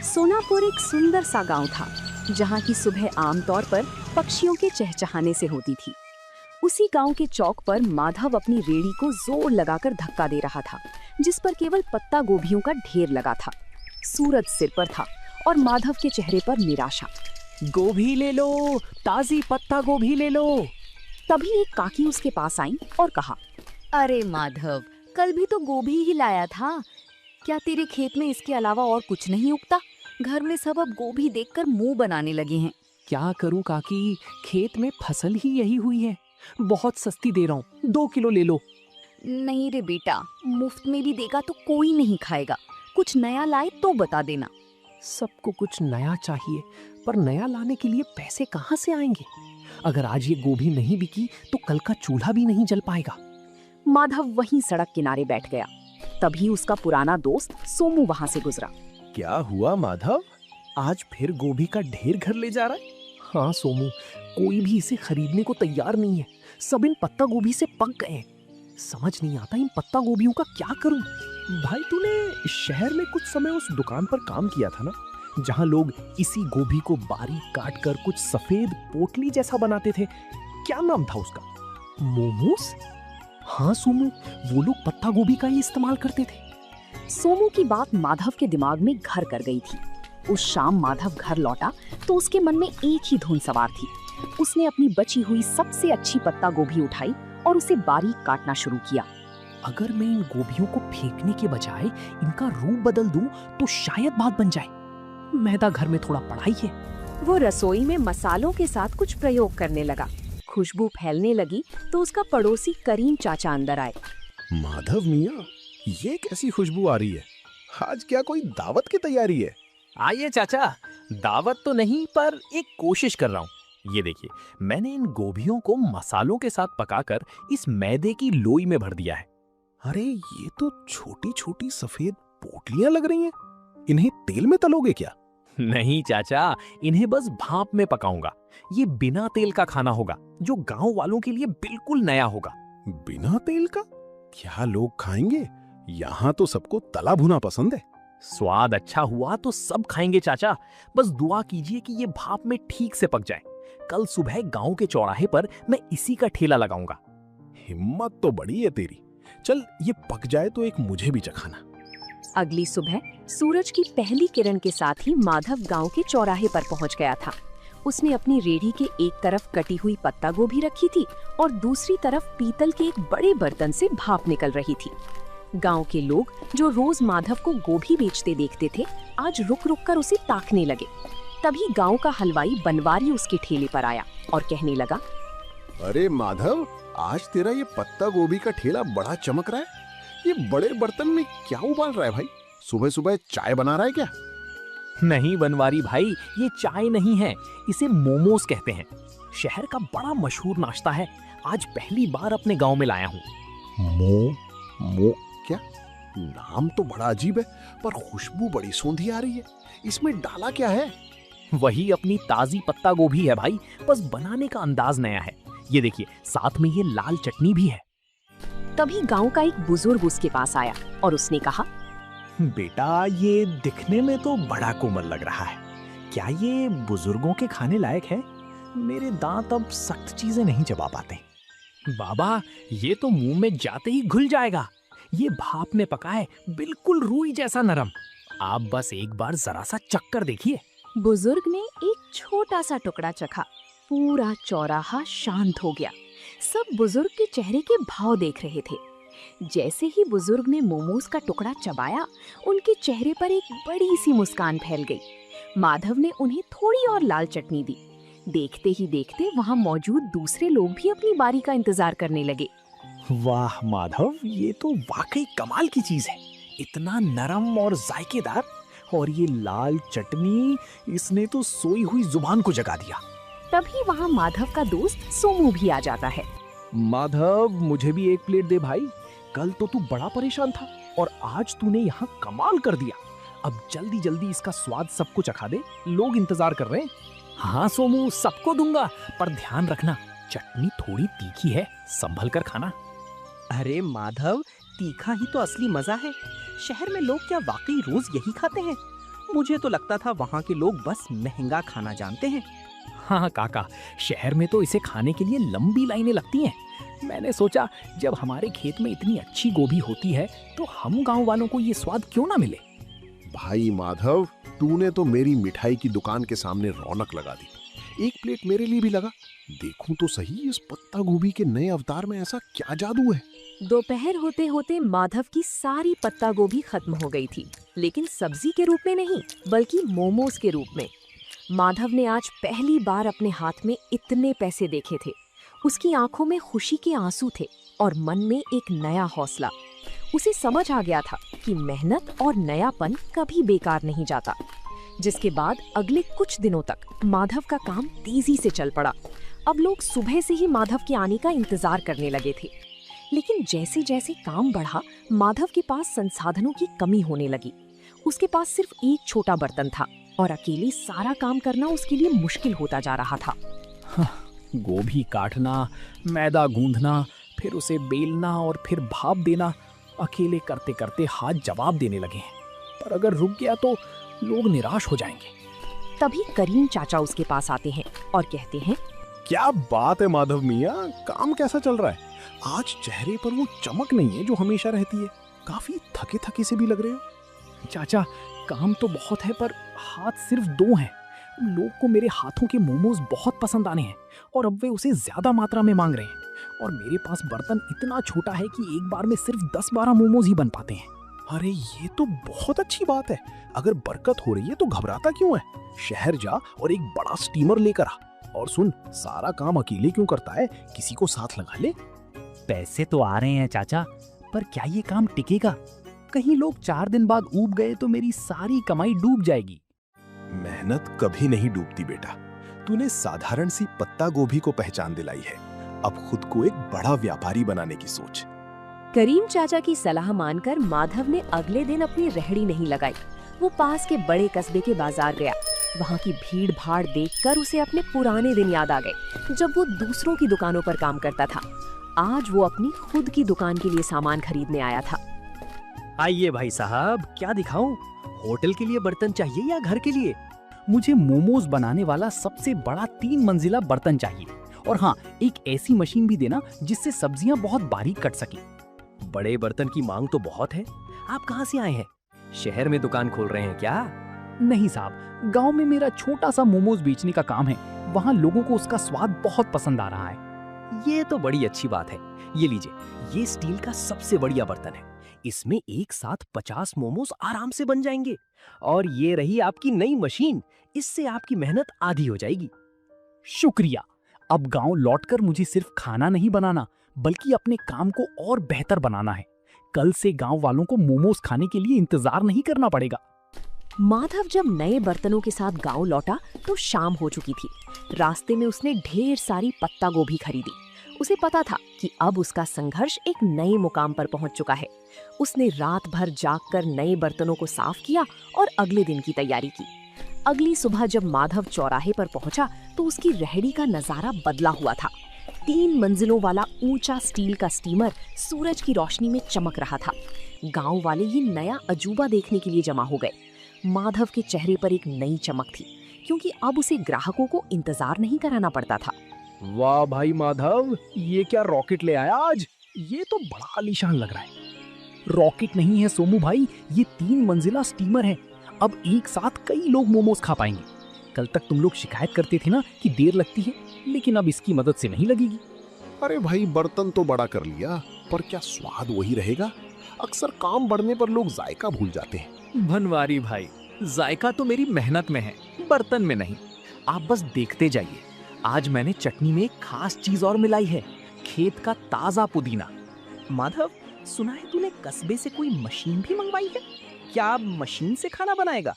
सोनापुर एक सुंदर सा गांव था, जहां की सुबह आमतौर पर पक्षियों के चहचहाने से होती थी। उसी गांव के चौक पर माधव अपनी रेड़ी को जोर लगाकर धक्का दे रहा था, जिस पर केवल पत्ता गोभियों का ढेर लगा था। सूरज सिर पर था और माधव के चेहरे पर निराशा। गोभी ले लो, ताजी पत्ता गोभी ले लो। तभी एक काकी उसके पास आई और कहा, अरे माधव, कल भी तो गोभी ही लाया था। क्या तेरे खेत में इसके अलावा और कुछ नहीं उगता? घर में सब अब गोभी देखकर मुंह बनाने लगे हैं। क्या करूं काकी, खेत में फसल ही यही हुई है। बहुत सस्ती दे रहा हूँ, 2 किलो ले लो। नहीं रे बेटा, मुफ्त में भी देगा तो कोई नहीं खाएगा। कुछ नया लाए तो बता देना। सबको कुछ नया चाहिए, पर नया लाने के लिए पैसे कहाँ से आएंगे? अगर आज ये गोभी नहीं बिकी तो कल का चूल्हा भी नहीं जल पाएगा। माधव वहीं सड़क किनारे बैठ गया। तभी उसका पुराना दोस्त सोमू वहां से गुजरा। क्या हुआ माधव, आज फिर गोभी का ढेर घर ले जा रहा है? हाँ सोमू, कोई भी इसे खरीदने को तैयार नहीं है। सब इन पत्ता गोभी से पक गए हैं। समझ नहीं आता इन पत्ता गोभियों का क्या करूं। भाई तूने शहर में कुछ समय उस दुकान पर काम किया था ना, जहां लोग इसी गोभी को बारीक काट कर कुछ सफेद पोटली जैसा बनाते थे। क्या नाम था उसका? मोमोस? हाँ सोमू, वो लोग पत्ता गोभी का ही इस्तेमाल करते थे। सोमू की बात माधव के दिमाग में घर कर गई थी। उस शाम माधव घर लौटा तो उसके मन में एक ही धुन सवार थी। उसने अपनी बची हुई सबसे अच्छी पत्ता गोभी उठाई और उसे बारीक काटना शुरू किया। अगर मैं इन गोभियों को फेंकने के बजाय इनका रूप बदल दूं तो शायद बात बन जाए। मैदा घर में थोड़ा पड़ा ही है। वो रसोई में मसालों के साथ कुछ प्रयोग करने लगा। खुशबू फैलने लगी तो उसका पड़ोसी करीम चाचा अंदर आए। माधव मियाँ, ये कैसी खुशबू आ रही है? आज क्या कोई दावत की तैयारी है? आइए चाचा, दावत तो नहीं पर एक कोशिश कर रहा हूँ। ये देखिए, मैंने इन गोभियों को मसालों के साथ पकाकर इस मैदे की लोई में भर दिया है। अरे ये तो छोटी छोटी सफेद पोटलियां लग रही हैं। इन्हें तेल में तलोगे क्या? नहीं चाचा, इन्हें बस भाप में पकाऊंगा। ये बिना तेल का खाना होगा, जो गांव वालों के लिए बिल्कुल नया होगा। बिना तेल का? क्या लोग खाएंगे? यहाँ तो सबको तला भुना पसंद है। स्वाद अच्छा हुआ तो सब खाएंगे चाचा। बस दुआ कीजिए कि ये भाप में ठीक से पक जाए। कल सुबह गांव के चौराहे पर मैं इसी का ठेला लगाऊंगा। हिम्मत तो बड़ी है तेरी। चल ये पक जाए तो एक मुझे भी चखाना। अगली सुबह सूरज की पहली किरण के साथ ही माधव गांव के चौराहे पर पहुंच गया था। उसने अपनी रेड़ी के एक तरफ कटी हुई पत्ता गोभी रखी थी और दूसरी तरफ पीतल के एक बड़े बर्तन से भाप निकल रही थी। गांव के लोग जो रोज माधव को गोभी बेचते देखते थे, आज रुक रुक कर उसे ताकने लगे। तभी गांव का हलवाई बनवारी उसके ठेले पर आया और कहने लगा, अरे माधव, आज तेरा ये पत्ता गोभी का ठेला बड़ा चमक रहा है। ये बड़े बर्तन में क्या उबाल रहा है भाई? सुबह सुबह चाय बना रहा है क्या? नहीं बनवारी भाई, ये चाय नहीं है, इसे मोमोस कहते हैं। शहर का बड़ा मशहूर नाश्ता है। आज पहली बार अपने गांव में लाया हूँ। मो क्या? नाम तो बड़ा अजीब है, पर खुशबू बड़ी सौंधी आ रही है। इसमें डाला क्या है? वही अपनी ताजी पत्ता गोभी है भाई, बस बनाने का अंदाज नया है। ये देखिए, साथ में ये लाल चटनी भी है। तभी गांव का एक बुजुर्ग उसके पास आया और उसने कहा, बेटा, ये दिखने में तो बड़ा कोमल लग रहा है। क्या ये बुजुर्गों के खाने लायक है? मेरे दांत अब सख्त चीजें नहीं चबा पाते। बाबा, ये तो मुंह में जाते ही घुल जाएगा। ये भाप में पका है, बिल्कुल रूई जैसा नरम। आप बस एक बार जरा सा चक्कर देखिए। बुजुर्ग ने एक छोटा सा टुकड़ा चखा। पूरा चौराहा शांत हो गया। सब बुजुर्ग के चेहरे के भाव देख रहे थे। जैसे ही बुजुर्ग ने मोमोज का टुकड़ा चबाया, उनके चेहरे पर एक बड़ी सी मुस्कान फैल गई। माधव ने उन्हें थोड़ी और लाल चटनी दी। देखते ही देखते वहां मौजूद दूसरे लोग भी अपनी बारी का इंतजार करने लगे। वाह माधव, ये तो वाकई कमाल की चीज है। इतना नरम और जायकेदार, और ये लाल चटनी, इसने तो सोई हुई जुबान को जगा दिया। तभी वहां माधव का दोस्त सोमू भी आ जाता है। माधव, मुझे भी एक प्लेट दे भाई। कल तो तू बड़ा परेशान था और आज तूने यहाँ कमाल कर दिया। अब जल्दी जल्दी इसका स्वाद सबको चखा दे, लोग इंतजार कर रहे हैं। हाँ सोमू, सबको दूंगा, पर ध्यान रखना, चटनी थोड़ी तीखी है, संभल कर खाना। अरे माधव, तीखा ही तो असली मजा है। शहर में लोग क्या वाकई रोज यही खाते हैं? मुझे तो लगता था वहाँ के लोग बस महंगा खाना जानते हैं। हाँ काका, शहर में तो इसे खाने के लिए लंबी लाइनें लगती हैं। मैंने सोचा जब हमारे खेत में इतनी अच्छी गोभी होती है तो हम गांव वालों को ये स्वाद क्यों ना मिले। भाई माधव, तूने तो मेरी मिठाई की दुकान के सामने रौनक लगा दी। एक प्लेट मेरे लिए भी लगा। देखूं तो सही, इस पत्ता गोभी के नए अवतार में ऐसा क्या जादू है। दोपहर होते होते माधव की सारी पत्ता गोभी खत्म हो गई थी, लेकिन सब्जी के रूप में नहीं बल्कि मोमोज के रूप में। माधव ने आज पहली बार अपने हाथ में इतने पैसे देखे थे। उसकी आंखों में खुशी के आंसू थे और मन में एक नया हौसला। उसे समझ आ गया था कि मेहनत और नयापन कभी बेकार नहीं जाता। जिसके बाद अगले कुछ दिनों तक माधव का काम तेजी से चल पड़ा। अब लोग सुबह से ही माधव के आने का इंतजार करने लगे थे। लेकिन जैसे जैसे काम बढ़ा, माधव के पास संसाधनों की कमी होने लगी। उसके पास सिर्फ एक छोटा बर्तन था और अकेले सारा काम करना उसके लिए मुश्किल होता जा रहा था। गोभी काटना, मैदा गूंथना, फिर उसे बेलना और फिर भाप देना, अकेले करते करते हाथ जवाब देने लगे हैं। पर अगर रुक गया तो लोग निराश हो जाएंगे। तभी करीम चाचा उसके पास आते हैं और कहते हैं, क्या बात है माधव मियाँ, काम कैसा चल रहा है? आज चेहरे पर वो चमक नहीं है जो हमेशा रहती है। काफी थके थके से भी लग रहे हो। चाचा, काम तो बहुत है पर हाथ सिर्फ 2 हैं। लोग को मेरे हाथों के मोमोज बहुत पसंद आने हैं और अब वे उसे ज्यादा मात्रा में मांग रहे हैं। और मेरे पास बर्तन इतना छोटा है कि एक बार में सिर्फ 10-12 मोमोज ही बन पाते हैं। अरे ये तो बहुत अच्छी बात है। अगर बरकत हो रही है तो घबराता क्यों है? शहर जा और एक बड़ा स्टीमर लेकर आ। और सुन, सारा काम अकेले क्यों करता है, किसी को साथ लगा ले। पैसे तो आ रहे हैं चाचा, पर क्या ये काम टिकेगा? कहीं लोग 4 दिन बाद ऊब गए तो मेरी सारी कमाई डूब जाएगी। मेहनत कभी नहीं डूबती बेटा। तूने साधारण सी पत्ता गोभी को पहचान दिलाई है। अब खुद को एक बड़ा व्यापारी बनाने की सोच। करीम चाचा की सलाह मानकर माधव ने अगले दिन अपनी रेहड़ी नहीं लगाई। वो पास के बड़े कस्बे के बाजार गया। वहाँ की भीड़ भाड़ देखकर उसे अपने पुराने दिन याद आ गए, जब वो दूसरों की दुकानों पर काम करता था। आज वो अपनी खुद की दुकान के लिए सामान खरीदने आया था। आइए भाई साहब, क्या दिखाऊं? होटल के लिए बर्तन चाहिए या घर के लिए? मुझे मोमोज बनाने वाला सबसे बड़ा 3 मंजिला बर्तन चाहिए। और हाँ, एक ऐसी मशीन भी देना जिससे सब्जियां बहुत बारीक कट सके। बड़े बर्तन की मांग तो बहुत है। आप कहाँ से आए हैं? शहर में दुकान खोल रहे हैं क्या? नहीं साहब, गांव में मेरा छोटा सा मोमोज बेचने का काम है। वहाँ लोगों को उसका स्वाद बहुत पसंद आ रहा है। ये तो बड़ी अच्छी बात है। ये लीजिए, ये स्टील का सबसे बढ़िया बर्तन है। इसमें एक साथ 50 मोमोज आराम से बन जाएंगे। और ये रही आपकी नई मशीन। इससे आपकी मेहनत आधी हो जाएगी। शुक्रिया। अब गांव लौटकर मुझे सिर्फ खाना नहीं बनाना बल्कि अपने काम को और बेहतर बनाना है। कल से गांव वालों को मोमोज खाने के लिए इंतजार नहीं करना पड़ेगा। माधव जब नए बर्तनों के साथ गांव लौटा तो शाम हो चुकी थी। रास्ते में उसने ढेर सारी पत्ता गोभी खरीदी। उसे पता था कि अब उसका संघर्ष एक नए मुकाम पर पहुंच चुका है। उसने रात भर जागकर नए बर्तनों को साफ किया और अगले दिन की तैयारी की। अगली सुबह जब माधव चौराहे पर पहुंचा तो उसकी रेहड़ी का नजारा बदला हुआ था। 3 मंजिलों वाला ऊंचा स्टील का स्टीमर सूरज की रोशनी में चमक रहा था। गांव वाले ये नया अजूबा देखने के लिए जमा हो गए। माधव के चेहरे पर एक नई चमक थी, क्योंकि अब उसे ग्राहकों को इंतजार नहीं कराना पड़ता था। वाह भाई माधव, ये क्या रॉकेट ले आया आज? ये तो बड़ा आलीशान लग रहा है। रॉकेट नहीं है सोमू भाई, ये 3 मंजिला स्टीमर है। अब एक साथ कई लोग मोमोज खा पाएंगे। कल तक तुम लोग शिकायत करते थे ना कि देर लगती है, लेकिन अब इसकी मदद से नहीं लगेगी। अरे भाई, बर्तन तो बड़ा कर लिया, पर क्या स्वाद वही रहेगा? अक्सर काम बढ़ने पर लोग जायका भूल जाते हैं। भनवारी भाई, जायका तो मेरी मेहनत में है, बर्तन में नहीं। आप बस देखते जाइए। आज मैंने चटनी में एक खास चीज और मिलाई है, खेत का ताजा पुदीना। माधव, सुना है तूने कस्बे से कोई मशीन भी मंगवाई है? क्या आप मशीन से खाना बनाएगा?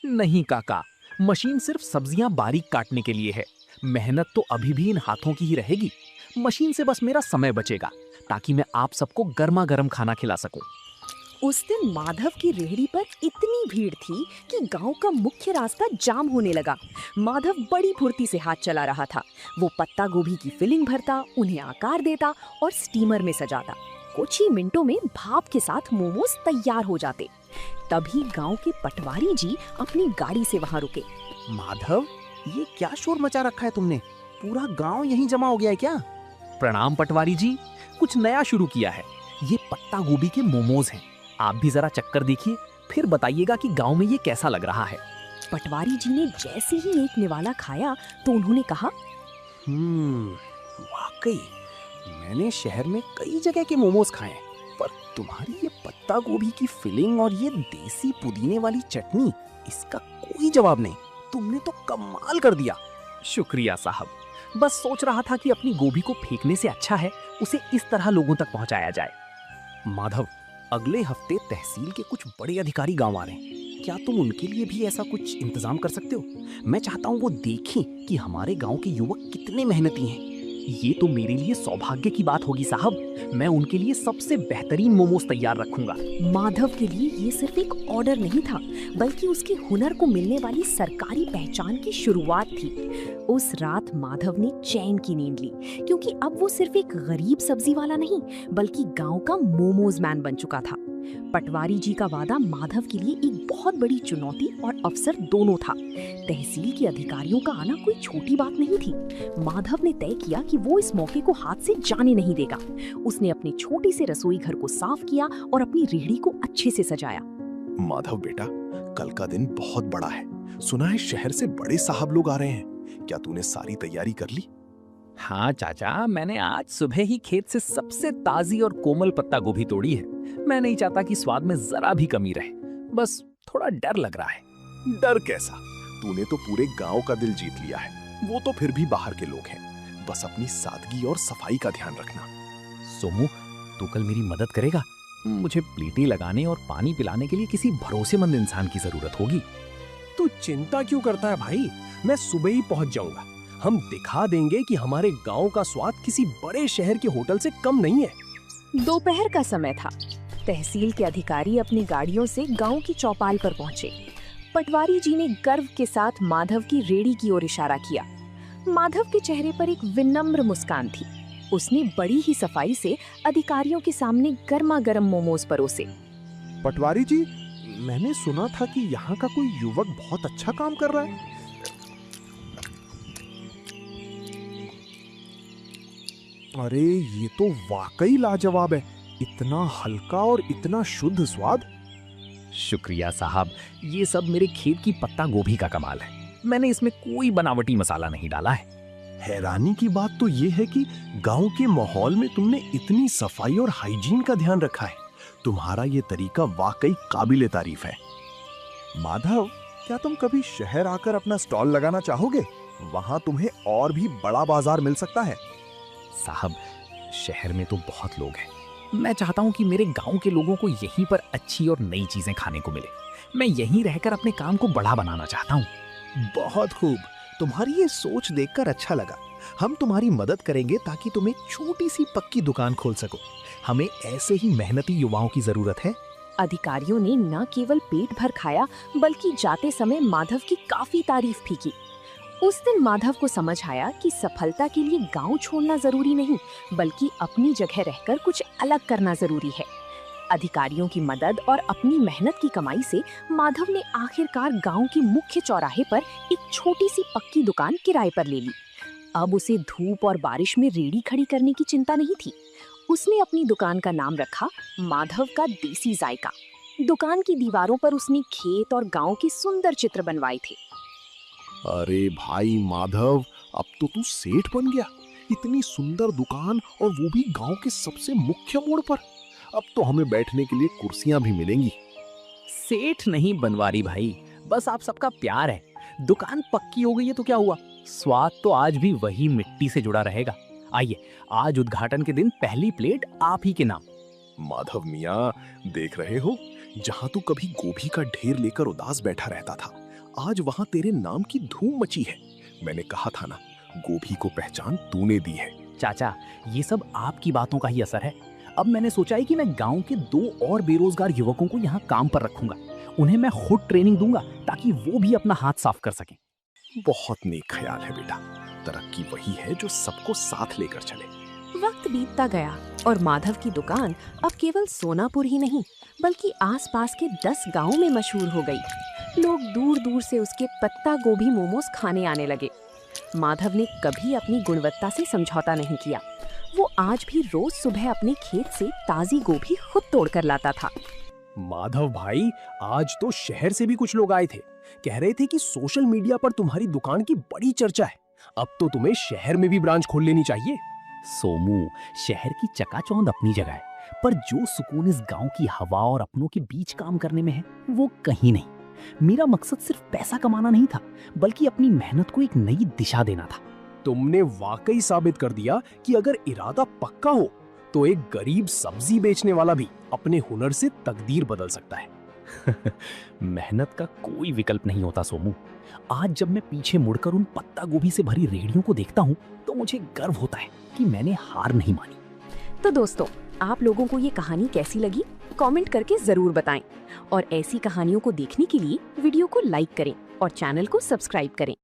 नहीं काका, मशीन सिर्फ सब्जियां बारीक काटने के लिए है। मेहनत तो अभी भी इन हाथों की ही रहेगी। मशीन से बस मेरा समय बचेगा ताकि मैं आप सबको गर्मा गर्म खाना खिला सकूं। उस दिन माधव की रेहड़ी पर इतनी भीड़ थी कि गांव का मुख्य रास्ता जाम होने लगा। माधव बड़ी फुर्ती से हाथ चला रहा था। वो पत्ता गोभी की फिलिंग भरता, उन्हें आकार देता और स्टीमर में सजाता। कुछ ही मिनटों में भाप के साथ मोमोज तैयार हो जाते। तभी गांव के पटवारी जी अपनी गाड़ी से वहां रुके। माधव, ये क्या शोर मचा रखा है तुमने? पूरा गांव यहीं जमा हो गया है क्या? प्रणाम पटवारी जी, कुछ नया शुरू किया है। ये पत्ता गोभी के मोमोज हैं। आप भी जरा चक्कर देखिए, फिर बताइएगा कि गांव में ये कैसा लग रहा है। पटवारी जी ने जैसे ही एक निवाला खाया तो उन्होंने कहा, वाकई मैंने शहर में कई जगह के मोमोज खाए हैं, पर तुम्हारी ये पत्ता गोभी की फिलिंग और ये देसी पुदीने वाली चटनी, इसका कोई जवाब नहीं। तुमने तो कमाल कर दिया। शुक्रिया साहब, बस सोच रहा था कि अपनी गोभी को फेंकने से अच्छा है उसे इस तरह लोगों तक पहुंचाया जाए। माधव, अगले हफ्ते तहसील के कुछ बड़े अधिकारी गांव आ रहे हैं। क्या तुम उनके लिए भी ऐसा कुछ इंतजाम कर सकते हो? मैं चाहता हूँ वो देखें कि हमारे गांव के युवक कितने मेहनती हैं। ये तो मेरे लिए सौभाग्य की बात होगी साहब। मैं उनके लिए सबसे बेहतरीन मोमोज तैयार रखूंगा। माधव के लिए ये सिर्फ एक ऑर्डर नहीं था, बल्कि उसके हुनर को मिलने वाली सरकारी पहचान की शुरुआत थी। उस रात माधव ने चैन की नींद ली, क्योंकि अब वो सिर्फ एक गरीब सब्जी वाला नहीं, बल्कि गांव का मोमोज मैन बन चुका था। पटवारी जी का वादा माधव के लिए एक बहुत बड़ी चुनौती और अवसर दोनों था। तहसील के अधिकारियों का आना कोई छोटी बात नहीं थी। माधव ने तय किया कि वो इस मौके को हाथ से जाने नहीं देगा। उसने अपने छोटे से रसोई घर को साफ किया और अपनी रेहड़ी को अच्छे से सजाया। माधव बेटा, कल का दिन बहुत बड़ा है। सुना है शहर से बड़े साहब लोग आ रहे हैं। क्या तूने सारी तैयारी कर ली? हाँ चाचा, मैंने आज सुबह ही खेत से सबसे ताजी और कोमल पत्ता गोभी तोड़ी है। मैं नहीं चाहता कि स्वाद में जरा भी कमी रहे, बस थोड़ा डर लग रहा है। डर कैसा? तूने तो पूरे गांव का दिल जीत लिया है। वो तो फिर भी बाहर के लोग हैं। बस अपनी सादगी और सफाई का ध्यान रखना। सोमू, तू कल मेरी मदद करेगा? मुझे प्लेटें लगाने और पानी पिलाने के लिए किसी भरोसेमंद इंसान की जरूरत होगी। तू चिंता क्यों करता है भाई? मैं सुबह ही पहुंच जाऊंगा। हम दिखा देंगे कि हमारे गांव का स्वाद किसी बड़े शहर के होटल से कम नहीं है। दोपहर का समय था। तहसील के अधिकारी अपनी गाड़ियों से गांव की चौपाल पर पहुंचे। पटवारी जी ने गर्व के साथ माधव की रेहड़ी की ओर इशारा किया। माधव के चेहरे पर एक विनम्र मुस्कान थी। उसने बड़ी ही सफाई से अधिकारियों के सामने गर्मा गर्म मोमोज परोसे। पटवारी जी, मैंने सुना था कि यहाँ का कोई युवक बहुत अच्छा काम कर रहा है। अरे ये तो वाकई लाजवाब है। इतना हल्का और इतना शुद्ध स्वाद। शुक्रिया साहब, ये सब मेरे खेत की पत्ता गोभी का कमाल है। मैंने इसमें कोई बनावटी मसाला नहीं डाला है। हैरानी की बात तो ये है कि गांव के माहौल में तुमने इतनी सफाई और हाइजीन का ध्यान रखा है। तुम्हारा ये तरीका वाकई काबिले तारीफ है। माधव, क्या तुम कभी शहर आकर अपना स्टॉल लगाना चाहोगे? वहां तुम्हें और भी बड़ा बाजार मिल सकता है। साहब, शहर में तो बहुत लोग हैं। मैं चाहता हूँ कि मेरे गांव के लोगों को यहीं पर अच्छी और नई चीजें खाने को मिले। मैं यहीं रहकर अपने काम को बड़ा बनाना चाहता हूँ। बहुत खूब, तुम्हारी ये सोच देखकर अच्छा लगा। हम तुम्हारी मदद करेंगे ताकि तुम एक छोटी सी पक्की दुकान खोल सको। हमें ऐसे ही मेहनती युवाओं की जरूरत है। अधिकारियों ने न केवल पेट भर खाया, बल्कि जाते समय माधव की काफी तारीफ भी की। उस दिन माधव को समझ आया कि सफलता के लिए गांव छोड़ना जरूरी नहीं, बल्कि अपनी जगह रहकर कुछ अलग करना जरूरी है। अधिकारियों की मदद और अपनी मेहनत की कमाई से माधव ने आखिरकार गांव के मुख्य चौराहे पर एक छोटी सी पक्की दुकान किराए पर ले ली। अब उसे धूप और बारिश में रेहड़ी खड़ी करने की चिंता नहीं थी। उसने अपनी दुकान का नाम रखा माधव का देसी जायका। दुकान की दीवारों पर उसने खेत और गांव के सुंदर चित्र बनवाए थे। अरे भाई माधव, अब तो तू सेठ बन गया। इतनी सुंदर दुकान और वो भी गांव के सबसे मुख्य मोड़ पर। अब तो हमें बैठने के लिए कुर्सियां भी मिलेंगी। सेठ नहीं बनवारी भाई, बस आप सबका प्यार है। दुकान पक्की हो गई है तो क्या हुआ, स्वाद तो आज भी वही मिट्टी से जुड़ा रहेगा। आइए, आज उद्घाटन के दिन पहली प्लेट आप ही के नाम। माधव मियाँ, देख रहे हो, जहाँ तू कभी गोभी का ढेर लेकर उदास बैठा रहता था, आज वहाँ तेरे नाम की धूम मची है। मैंने कहा था ना, गोभी को पहचान तूने दी है। चाचा, ये सब आपकी बातों का ही असर है। अब मैंने सोचा है कि मैं गांव के 2 और बेरोजगार युवकों को यहाँ काम पर रखूंगा। उन्हें मैं खुद ट्रेनिंग दूंगा ताकि वो भी अपना हाथ साफ कर सकें। बहुत नेक ख्याल है बेटा। तरक्की वही है जो सबको साथ लेकर चले। वक्त बीतता गया और माधव की दुकान अब केवल सोनापुर ही नहीं बल्कि आसपास के 10 गांवों में मशहूर हो गई। लोग दूर दूर से उसके पत्ता गोभी मोमोज खाने आने लगे। माधव ने कभी अपनी गुणवत्ता से समझौता नहीं किया। वो आज भी रोज सुबह अपने खेत से ताजी गोभी खुद तोड़कर लाता था। माधव भाई, आज तो शहर से भी कुछ लोग आए थे। कह रहे थे कि सोशल मीडिया पर तुम्हारी दुकान की बड़ी चर्चा है। अब तो तुम्हें शहर में भी ब्रांच खोल लेनी चाहिए। सोमू, शहर की चकाचौंध अपनी जगह है, पर जो सुकून इस गांव की हवा और अपनों के बीच काम करने में है वो कहीं नहीं। मेरा मकसद सिर्फ पैसा कमाना नहीं था, बल्कि अपनी मेहनत को एक नई दिशा देना था। तुमने वाकई साबित कर दिया कि अगर इरादा पक्का हो तो एक गरीब सब्जी बेचने वाला भी अपने हुनर से तकदीर बदल सकता है। मेहनत का कोई विकल्प नहीं होता सोमू। आज जब मैं पीछे मुड़कर उन पत्ता गोभी से भरी रेहड़ियों को देखता हूँ तो मुझे गर्व होता है कि मैंने हार नहीं मानी। तो दोस्तों, आप लोगों को ये कहानी कैसी लगी कमेंट करके जरूर बताएं और ऐसी कहानियों को देखने के लिए वीडियो को लाइक करें और चैनल को सब्सक्राइब करें।